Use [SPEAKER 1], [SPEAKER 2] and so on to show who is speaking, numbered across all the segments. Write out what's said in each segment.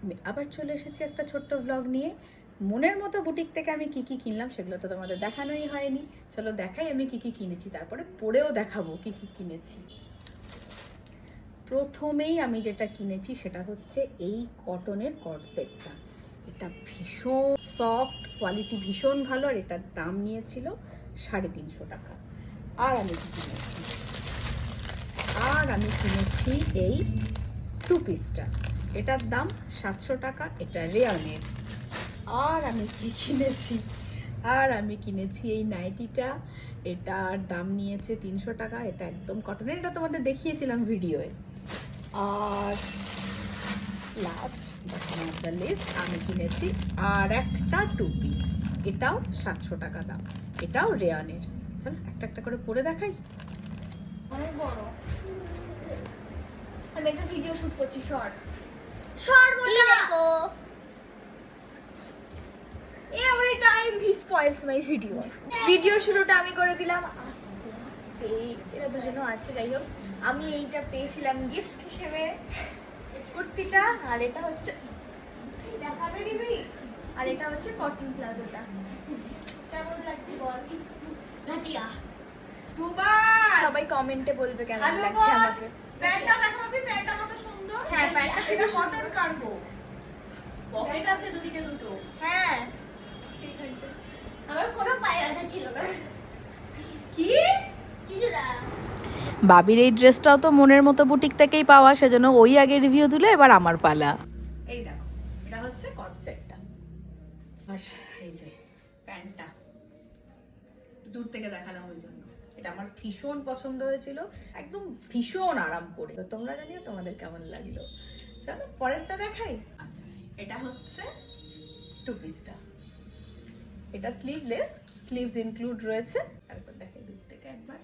[SPEAKER 1] আমি আবার চলে এসেছি একটা ছোট্ট ব্লগ নিয়ে। মনের মতো বুটিক থেকে আমি কি কি কিনলাম সেগুলো তো তোমাদের দেখানোই হয়নি। চলো দেখাই আমি কি কি কিনেছি, তারপরে পরেও দেখাবো কি কি কিনেছি। প্রথমেই আমি যেটা কিনেছি সেটা হচ্ছে এই কটনের কর্ড সেটটা। এটা ভীষণ সফট, কোয়ালিটি ভীষণ ভালো, আর এটার দাম নিয়েছিল 350 টাকা। আর আমি কি কিনেছি, এই টু পিসটা, এটার দাম 700 টাকা, এটা রেয়নের। আর আমি কিনেছি এই নাইটিটা, এটার দাম নিয়েছে 300 টাকা, এটা একদম কটনের, এটা তোমাদের দেখিয়েছিলাম ভিডিওয়ে। আর লাস্ট দ্য লিস্ট, আমি কিনেছি আর একটা টু পিস, এটাও 700 টাকা দাম, এটাও রেয়নের। চলো একটা একটা করে পরে দেখাই।
[SPEAKER 2] অনেক বড়। আমি একটা ভিডিও শুট করছি, শর্ট দেখো। Every time he spoils my video শুরুটা আমি করে দিলাম আস্তে আস্তে। এরা দুজনও আছে, যাই হোক। আমি এইটা পেয়েছিলাম গিফট হিসেবে, কুর্তিটা। আর এটা হচ্ছে দেখাতে দিবি। আর এটা হচ্ছে কটন প্লাজোটা। কেমন লাগছে বল? সবাই কমেন্টে বলবে কেমন লাগছে আমাকে।
[SPEAKER 3] প্যান্টটা দেখাবি, প্যান্টটা কত সুন্দর।
[SPEAKER 2] হ্যাঁ, প্যান্টটা
[SPEAKER 3] এটা
[SPEAKER 2] খুব
[SPEAKER 3] কটন কার্গো, পকেট আছে দুদিকে দুটো।
[SPEAKER 2] হ্যাঁ,
[SPEAKER 3] আমার কোনো পায়ে ব্যথা ছিল না। কি কিছু না।
[SPEAKER 1] বাবির এই ড্রেসটাও তো মনের মতো বুটিক থেকেই পাওয়া, সেজন্য ওই আগে রিভিউ দিলে এবার আমার পালা। এই দেখো, এটা হচ্ছে কট সেটটা, আর এই যে প্যান্টটা দূর থেকে দেখালাম ওই জন্য। এটা আমার ভীষণ পছন্দ হয়েছিল, একদম ভীষণ আরাম করে। তো তোমরা জানিও তোমাদের কেমন লাগলো। চলো পরেরটা দেখাই। আচ্ছা, এটা হচ্ছে টু পিসটা, এটা স্লিভলেস, স্লিভস ইনক্লুড রয়েছে। তারপর দেখাই দূর থেকে একবার,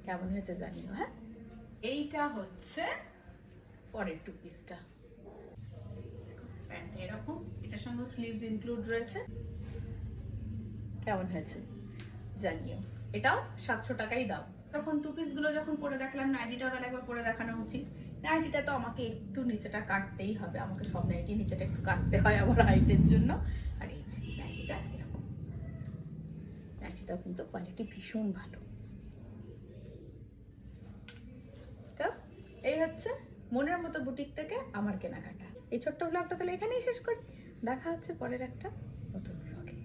[SPEAKER 1] কেমন হয়েছে জানিও। হ্যাঁ, এইটা হচ্ছে পরের টু পিসটা, প্যান্ট এরকম, এটার সঙ্গে স্লিভস ইনক্লুড রয়েছে। কেমন হয়েছে জানিও। এটাও 700 টাকাই দাম। তখন টু পিস গুলো যখন পরে দেখলাম, নাইটিটাও তাহলে একবার পরে দেখানো উচিত। নাইটিটা তো আমাকে একটু নিচেটা কাটতেই হবে, আমাকে সব নাইটি নিচেটা একটু কাটতে হয় আমার হাইটের জন্য। আর এই যে নাইটিটা এরকম, নাইটিটাও কিন্তু কোয়ালিটি ভীষণ ভালো। তো এই হচ্ছে মনের মতো বুটিক থেকে আমার কেনাকাটা। এই ছোট্ট ব্লগটা তাহলে এখানেই শেষ করি, দেখা হচ্ছে পরের একটা